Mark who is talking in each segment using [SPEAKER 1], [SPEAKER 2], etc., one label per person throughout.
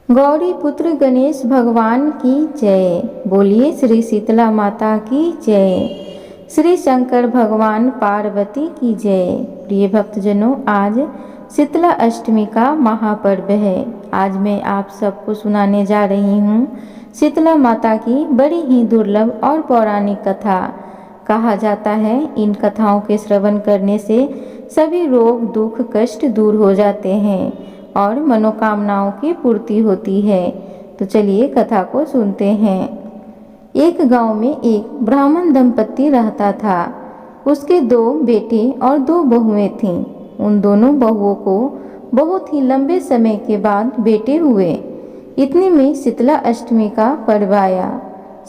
[SPEAKER 1] गौरी पुत्र गणेश भगवान की जय। बोलिए श्री शीतला माता की जय। श्री शंकर भगवान पार्वती की जय। प्रिय भक्तजनों, आज शीतला अष्टमी का महापर्व है। आज मैं आप सबको सुनाने जा रही हूँ शीतला माता की बड़ी ही दुर्लभ और पौराणिक कथा। कहा जाता है इन कथाओं के श्रवण करने से सभी रोग दुख कष्ट दूर हो जाते हैं और मनोकामनाओं की पूर्ति होती है। तो चलिए कथा को सुनते हैं। एक गांव में एक ब्राह्मण दंपति रहता था। उसके 2 बेटे और 2 बहुएं थीं। उन दोनों बहुओं को बहुत ही लंबे समय के बाद बेटे हुए। इतने में शीतला अष्टमी का पर्व आया।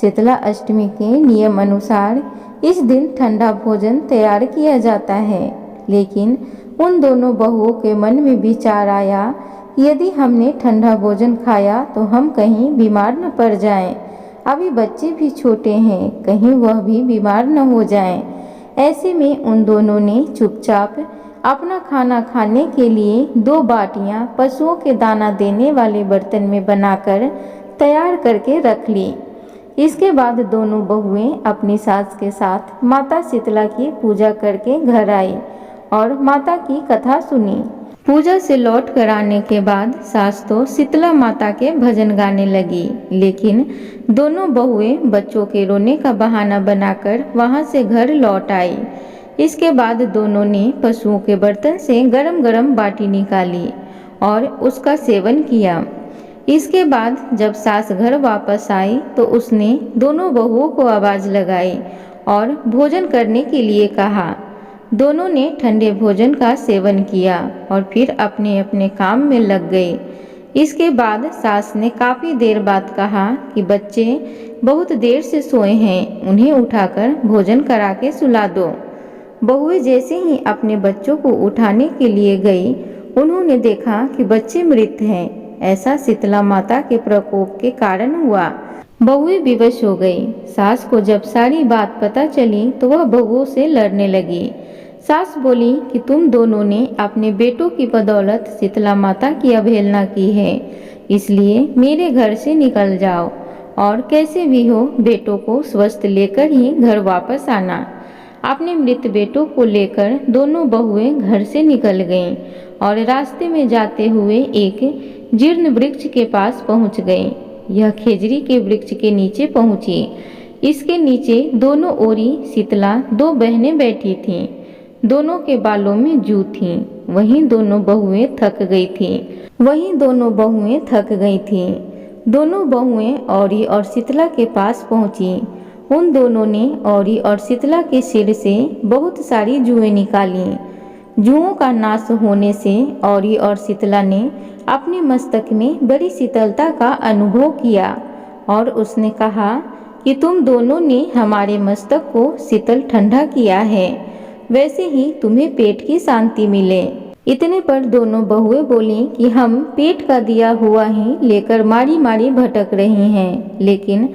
[SPEAKER 1] शीतला अष्टमी के नियम अनुसार इस दिन ठंडा भोजन तैयार किया जाता है, लेकिन उन दोनों बहुओं के मन में विचार आया कि यदि हमने ठंडा भोजन खाया तो हम कहीं बीमार न पड़ जाएं। अभी बच्चे भी छोटे हैं, कहीं वह भी बीमार न हो जाएं। ऐसे में उन दोनों ने चुपचाप अपना खाना खाने के लिए 2 बाटियां पशुओं के दाना देने वाले बर्तन में बनाकर तैयार करके रख ली। इसके बाद दोनों बहुएं अपनी सास के साथ माता शीतला की पूजा करके घर आई और माता की कथा सुनी। पूजा से लौट कर आने के बाद सास तो शीतला माता के भजन गाने लगी, लेकिन दोनों बहुएं बच्चों के रोने का बहाना बनाकर वहां से घर लौट आई। इसके बाद दोनों ने पशुओं के बर्तन से गरम गरम बाटी निकाली और उसका सेवन किया। इसके बाद जब सास घर वापस आई तो उसने दोनों बहुओं को आवाज लगाई और भोजन करने के लिए कहा। दोनों ने ठंडे भोजन का सेवन किया और फिर अपने अपने काम में लग गए। इसके बाद सास ने काफ़ी देर बाद कहा कि बच्चे बहुत देर से सोए हैं, उन्हें उठाकर भोजन करा के सुला दो। बहुएं जैसे ही अपने बच्चों को उठाने के लिए गई, उन्होंने देखा कि बच्चे मृत हैं। ऐसा शीतला माता के प्रकोप के कारण हुआ। बहुएं विवश हो गई। सास को जब सारी बात पता चली तो वह बहुओं से लड़ने लगी। सास बोली कि तुम दोनों ने अपने बेटों की बदौलत शीतला माता की अवहेलना की है, इसलिए मेरे घर से निकल जाओ और कैसे भी हो बेटों को स्वस्थ लेकर ही घर वापस आना। अपने मृत बेटों को लेकर दोनों बहुएं घर से निकल गईं और रास्ते में जाते हुए एक जीर्ण वृक्ष के पास पहुंच गईं। यह खेजड़ी के वृक्ष के नीचे पहुंची। इसके नीचे दोनों ओरी शीतला 2 बहनें बैठी थीं। दोनों के बालों में जू थी। वहीं दोनों बहुएं थक गई थीं। दोनों बहुएं औरी और शीतला के पास पहुंची। उन दोनों ने औरी और शीतला के सिर से बहुत सारी जुएं निकाली। जुओं का नाश होने से औरी और शीतला ने अपने मस्तक में बड़ी शीतलता का अनुभव किया और उसने कहा कि तुम दोनों ने हमारे मस्तक को शीतल ठंडा किया है, वैसे ही तुम्हें पेट की शांति मिले। इतने पर दोनों बहुएं बोली कि हम पेट का दिया हुआ ही लेकर मारी मारी भटक रही हैं, लेकिन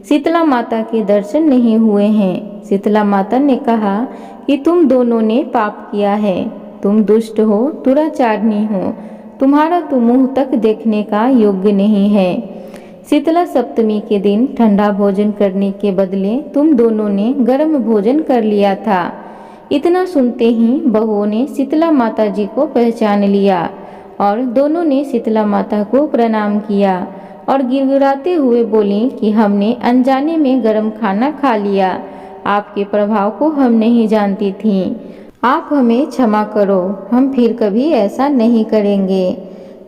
[SPEAKER 1] शीतला माता के दर्शन नहीं हुए हैं। शीतला माता ने कहा कि तुम दोनों ने पाप किया है, तुम दुष्ट हो, दुराचारणी हो, तुम्हारा तो मुंह तक देखने का योग्य नहीं है। शीतला सप्तमी के दिन ठंडा भोजन करने के बदले तुम दोनों ने गर्म भोजन कर लिया था। इतना सुनते ही बहुओं ने शीतला माता जी को पहचान लिया और दोनों ने शीतला माता को प्रणाम किया और गिड़गिड़ाते हुए बोली कि हमने अनजाने में गर्म खाना खा लिया, आपके प्रभाव को हम नहीं जानती थीं। आप हमें क्षमा करो, हम फिर कभी ऐसा नहीं करेंगे।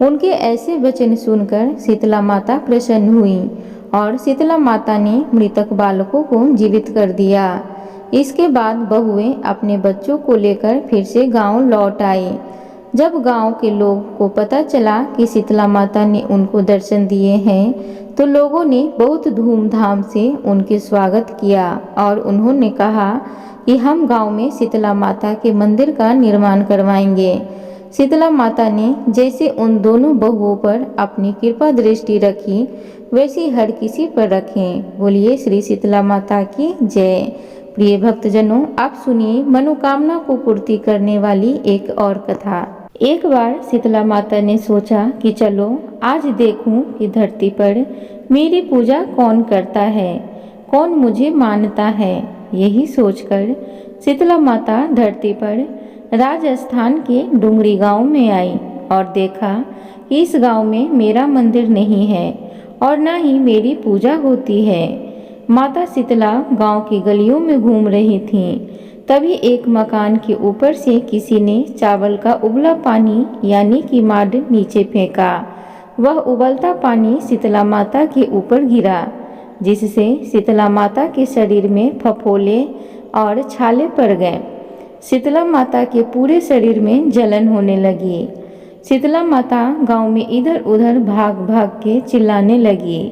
[SPEAKER 1] उनके ऐसे वचन सुनकर शीतला माता प्रसन्न हुई और शीतला माता ने मृतक बालकों को जीवित कर दिया। इसके बाद बहुएं अपने बच्चों को लेकर फिर से गांव लौट आई। जब गांव के लोगों को पता चला कि शीतला माता ने उनको दर्शन दिए हैं, तो लोगों ने बहुत धूमधाम से उनके स्वागत किया और उन्होंने कहा कि हम गांव में शीतला माता के मंदिर का निर्माण करवाएंगे। शीतला माता ने जैसे उन दोनों बहुओं पर अपनी कृपा दृष्टि रखी, वैसी हर किसी पर रखें। बोलिए श्री शीतला माता की जय। प्रिय भक्तजनों, आप सुनिए मनोकामना को पूर्ति करने वाली एक और कथा। एक बार शीतला माता ने सोचा कि चलो आज देखूं कि धरती पर मेरी पूजा कौन करता है, कौन मुझे मानता है। यही सोचकर शीतला माता धरती पर राजस्थान के डुंगरी गांव में आई और देखा कि इस गांव में मेरा मंदिर नहीं है और न ही मेरी पूजा होती है। माता शीतला गांव की गलियों में घूम रही थीं। तभी एक मकान के ऊपर से किसी ने चावल का उबला पानी यानी कि माड नीचे फेंका। वह उबलता पानी शीतला माता के ऊपर गिरा, जिससे शीतला माता के शरीर में फफोले और छाले पड़ गए। शीतला माता के पूरे शरीर में जलन होने लगी। शीतला माता गांव में इधर उधर भाग भाग के चिल्लाने लगी,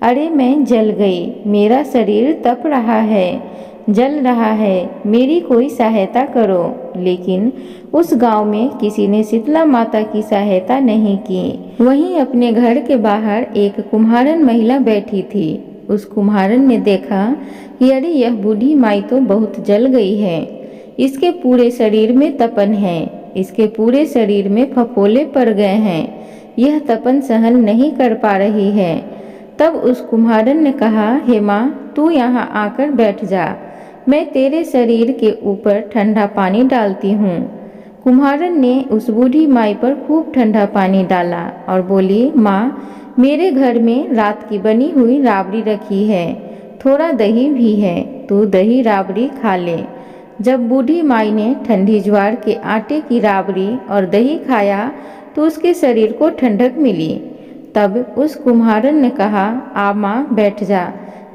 [SPEAKER 1] अरे मैं जल गई, मेरा शरीर तप रहा है, जल रहा है, मेरी कोई सहायता करो। लेकिन उस गांव में किसी ने शीतला माता की सहायता नहीं की। वहीं अपने घर के बाहर एक कुम्हारन महिला बैठी थी। उस कुम्हारन ने देखा कि अरे यह बूढ़ी माई तो बहुत जल गई है, इसके पूरे शरीर में तपन है, इसके पूरे शरीर में फफोले पड़ गए हैं, यह तपन सहन नहीं कर पा रही है। तब उस कुम्हारन ने कहा, हे माँ, तू यहाँ आकर बैठ जा, मैं तेरे शरीर के ऊपर ठंडा पानी डालती हूँ। कुम्हारन ने उस बूढ़ी माई पर खूब ठंडा पानी डाला और बोली, माँ, मेरे घर में रात की बनी हुई राबड़ी रखी है, थोड़ा दही भी है, तू दही राबड़ी खा ले। जब बूढ़ी माई ने ठंडी ज्वार के आटे की राबड़ी और दही खाया तो उसके शरीर को ठंडक मिली। तब उस कुम्हारन ने कहा, आ माँ, बैठ जा,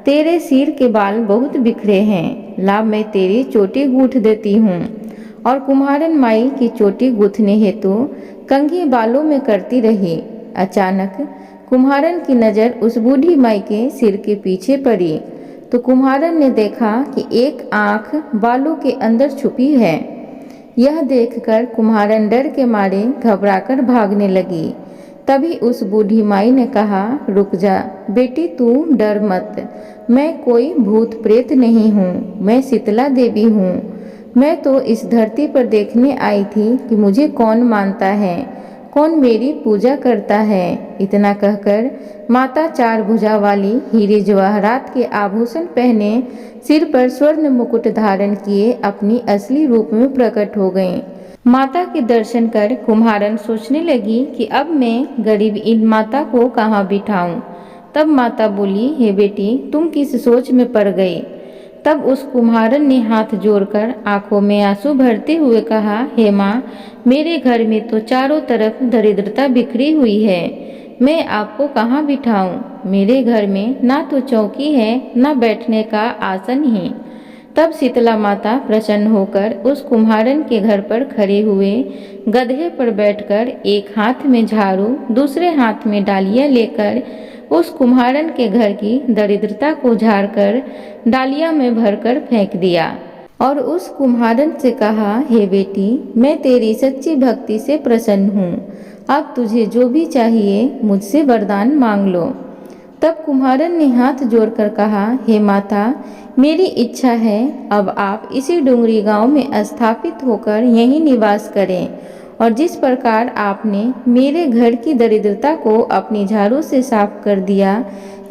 [SPEAKER 1] तेरे सिर के बाल बहुत बिखरे हैं, ला मैं तेरी चोटी गूंथ देती हूँ। और कुम्हारन माई की चोटी गूंथने हेतु कंघी बालों में करती रही। अचानक कुम्हारन की नज़र उस बूढ़ी माई के सिर के पीछे पड़ी तो कुम्हारन ने देखा कि एक आँख बालों के अंदर छुपी है। यह देखकर कुम्हारन डर के मारे घबराकर भागने लगी। तभी उस बूढ़ी माई ने कहा, रुक जा बेटी, तू डर मत, मैं कोई भूत प्रेत नहीं हूँ, मैं शीतला देवी हूँ। मैं तो इस धरती पर देखने आई थी कि मुझे कौन मानता है, कौन मेरी पूजा करता है। इतना कहकर माता चार भुजा वाली हीरे जवाहरात के आभूषण पहने, सिर पर स्वर्ण मुकुट धारण किए अपनी असली रूप में प्रकट हो गईं। माता के दर्शन कर कुम्हारन सोचने लगी कि अब मैं गरीब इन माता को कहाँ बिठाऊं। तब माता बोली, हे बेटी, तुम किस सोच में पड़ गई। तब उस कुम्हारन ने हाथ जोड़कर आंखों में आंसू भरते हुए कहा, हे माँ, मेरे घर में तो चारों तरफ दरिद्रता बिखरी हुई है, मैं आपको कहाँ बिठाऊं। मेरे घर में ना तो चौकी है, ना बैठने का आसन ही। तब शीतला माता प्रसन्न होकर उस कुम्हारन के घर पर खड़े हुए गधे पर बैठकर एक हाथ में झाड़ू, दूसरे हाथ में डालियाँ लेकर उस कुम्हारन के घर की दरिद्रता को झाड़कर डालिया में भरकर फेंक दिया और उस कुम्हारन से कहा, हे बेटी, मैं तेरी सच्ची भक्ति से प्रसन्न हूँ, अब तुझे जो भी चाहिए मुझसे वरदान मांग लो। तब कुम्हारन ने हाथ जोड़कर कहा, हे माता, मेरी इच्छा है अब आप इसी डुंगरी गांव में स्थापित होकर यहीं निवास करें और जिस प्रकार आपने मेरे घर की दरिद्रता को अपनी झाड़ू से साफ कर दिया,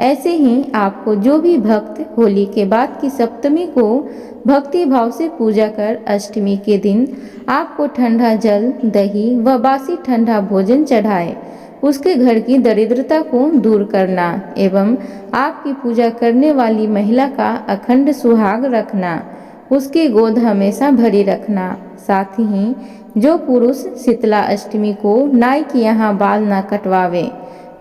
[SPEAKER 1] ऐसे ही आपको जो भी भक्त होली के बाद की सप्तमी को भक्ति भाव से पूजा कर अष्टमी के दिन आपको ठंडा जल, दही व बासी ठंडा भोजन चढ़ाए, उसके घर की दरिद्रता को दूर करना एवं आपकी पूजा करने वाली महिला का अखंड सुहाग रखना, उसकी गोद हमेशा भरी रखना। साथ ही जो पुरुष शीतला अष्टमी को नाई के यहाँ बाल ना कटवावे,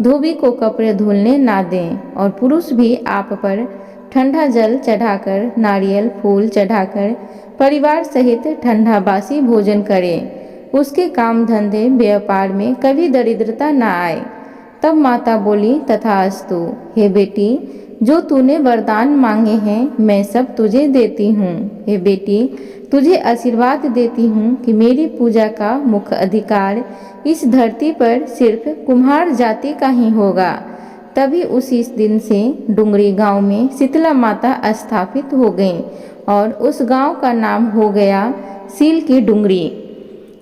[SPEAKER 1] धोबी को कपड़े धुलने ना दें और पुरुष भी आप पर ठंडा जल चढ़ाकर, नारियल फूल चढ़ाकर परिवार सहित ठंडा बासी भोजन करें, उसके काम धंधे व्यापार में कभी दरिद्रता न आए। तब माता बोली, तथास्तु। हे बेटी, जो तूने वरदान मांगे हैं मैं सब तुझे देती हूँ। हे बेटी, तुझे आशीर्वाद देती हूँ कि मेरी पूजा का मुख्य अधिकार इस धरती पर सिर्फ कुम्हार जाति का ही होगा। तभी उसी दिन से डुंगरी गांव में शीतला माता स्थापित हो गईं और उस गांव का नाम हो गया सील की डुंगरी।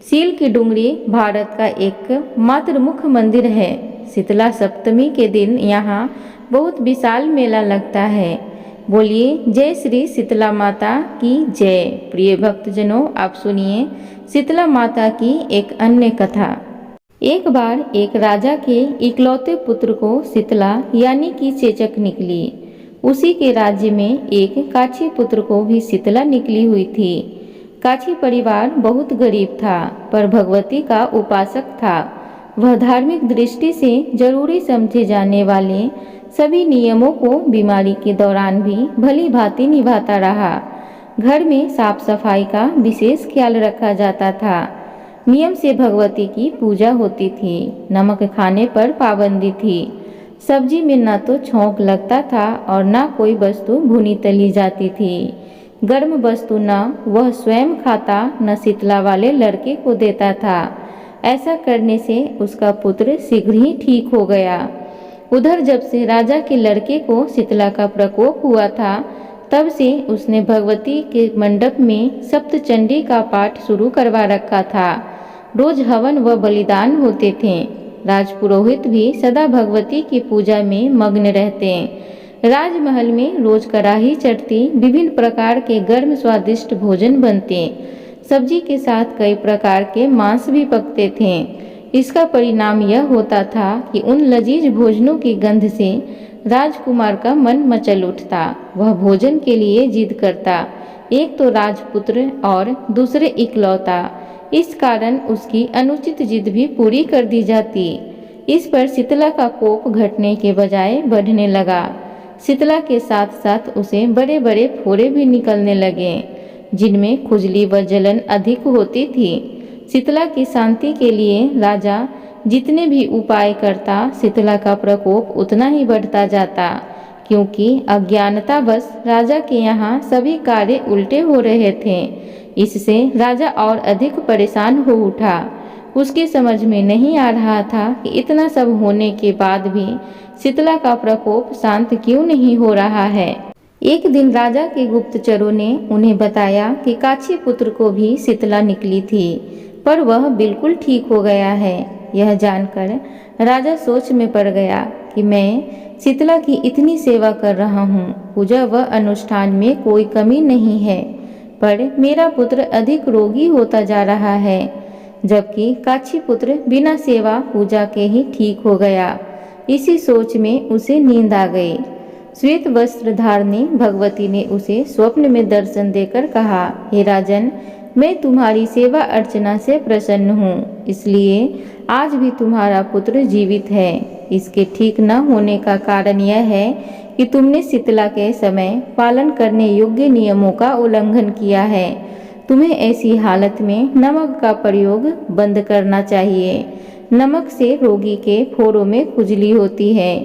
[SPEAKER 1] सील की डुंगरी भारत का एक मात्र मुख्य मंदिर है। शीतला सप्तमी के दिन यहाँ बहुत विशाल मेला लगता है। बोलिए जय श्री शीतला माता की जय। प्रिय भक्तजनों, आप सुनिए शीतला माता की एक अन्य कथा। एक बार एक राजा के इकलौते पुत्र को शीतला यानी कि चेचक निकली। उसी के राज्य में एक काछी पुत्र को भी शीतला निकली हुई थी। काछी परिवार बहुत गरीब था, पर भगवती का उपासक था। वह धार्मिक दृष्टि से जरूरी समझे जाने वाले सभी नियमों को बीमारी के दौरान भी भली भांति निभाता रहा। घर में साफ सफाई का विशेष ख्याल रखा जाता था। नियम से भगवती की पूजा होती थी। नमक खाने पर पाबंदी थी। सब्जी में न तो छौंक लगता था और न कोई वस्तु भुनी तली जाती थी। गर्म वस्तु न वह स्वयं खाता न शीतला वाले लड़के को देता था। ऐसा करने से उसका पुत्र शीघ्र ही ठीक हो गया। उधर जब से राजा के लड़के को शीतला का प्रकोप हुआ था, तब से उसने भगवती के मंडप में सप्तचंडी का पाठ शुरू करवा रखा था। रोज हवन व बलिदान होते थे। राजपुरोहित भी सदा भगवती की पूजा में मग्न रहते। राजमहल में रोज कड़ाही चढ़ती, विभिन्न प्रकार के गर्म स्वादिष्ट भोजन बनते। सब्जी के साथ कई प्रकार के मांस भी पकते थे। इसका परिणाम यह होता था कि उन लजीज भोजनों की गंध से राजकुमार का मन मचल उठता। वह भोजन के लिए जिद करता। एक तो राजपुत्र और दूसरे इकलौता, इस कारण उसकी अनुचित जिद भी पूरी कर दी जाती। इस पर शीतला का कोप घटने के बजाय बढ़ने लगा। शीतला के साथ साथ उसे बड़े बड़े फोड़े भी निकलने लगे, जिनमें खुजली व जलन अधिक होती थी। शीतला की शांति के लिए राजा जितने भी उपाय करता, शीतला का प्रकोप उतना ही बढ़ता जाता, क्योंकि अज्ञानतावश राजा के यहाँ सभी कार्य उल्टे हो रहे थे। इससे राजा और अधिक परेशान हो उठा। उसकी समझ में नहीं आ रहा था कि इतना सब होने के बाद भी शीतला का प्रकोप शांत क्यों नहीं हो रहा है। एक दिन राजा के गुप्तचरों ने उन्हें बताया कि काछी पुत्र को भी शीतला निकली थी, पर वह बिल्कुल ठीक हो गया है। यह जानकर राजा सोच में पड़ गया कि मैं शीतला की इतनी सेवा कर रहा हूँ, पूजा व अनुष्ठान में कोई कमी नहीं है, पर मेरा पुत्र अधिक रोगी होता जा रहा है, जबकि काछी पुत्र बिना सेवा पूजा के ही ठीक हो गया। इसी सोच में उसे नींद आ गई। श्वेत वस्त्र धारणी भगवती ने उसे स्वप्न में दर्शन देकर कहा, हे राजन, मैं तुम्हारी सेवा अर्चना से प्रसन्न हूँ, इसलिए आज भी तुम्हारा पुत्र जीवित है। इसके ठीक न होने का कारण यह है कि तुमने शीतला के समय पालन करने योग्य नियमों का उल्लंघन किया है। तुम्हें ऐसी हालत में नमक का प्रयोग बंद करना चाहिए। नमक से रोगी के फोड़ों में खुजली होती है।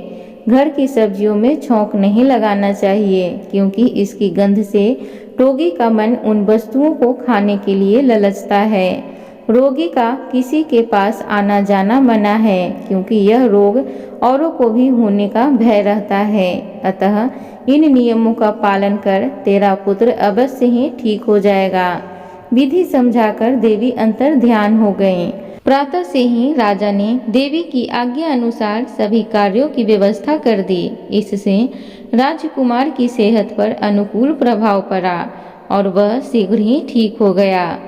[SPEAKER 1] घर की सब्जियों में छौंक नहीं लगाना चाहिए, क्योंकि इसकी गंध से रोगी का मन उन वस्तुओं को खाने के लिए ललचता है। रोगी का किसी के पास आना जाना मना है, क्योंकि यह रोग औरों को भी होने का भय रहता है। अतः इन नियमों का पालन कर तेरा पुत्र अवश्य ही ठीक हो जाएगा। विधि समझाकर देवी अंतर ध्यान हो गईं। प्रातः से ही राजा ने देवी की आज्ञा अनुसार सभी कार्यों की व्यवस्था कर दी। इससे राजकुमार की सेहत पर अनुकूल प्रभाव पड़ा और वह शीघ्र ही ठीक हो गया।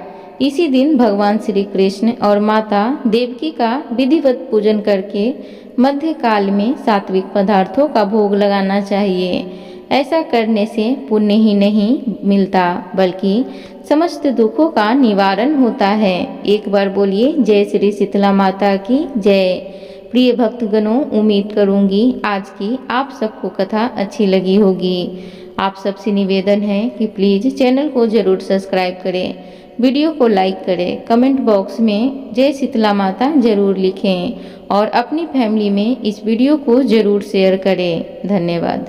[SPEAKER 1] इसी दिन भगवान श्री कृष्ण और माता देवकी का विधिवत पूजन करके मध्यकाल में सात्विक पदार्थों का भोग लगाना चाहिए। ऐसा करने से पुण्य ही नहीं मिलता, बल्कि समस्त दुखों का निवारण होता है। एक बार बोलिए जय श्री शीतला माता की जय। प्रिय भक्तगणों, उम्मीद करूंगी आज की आप सबको कथा अच्छी लगी होगी। आप सबसे निवेदन है कि प्लीज़ चैनल को ज़रूर सब्सक्राइब करें, वीडियो को लाइक करें, कमेंट बॉक्स में जय शीतला माता ज़रूर लिखें और अपनी फैमिली में इस वीडियो को ज़रूर शेयर करें। धन्यवाद।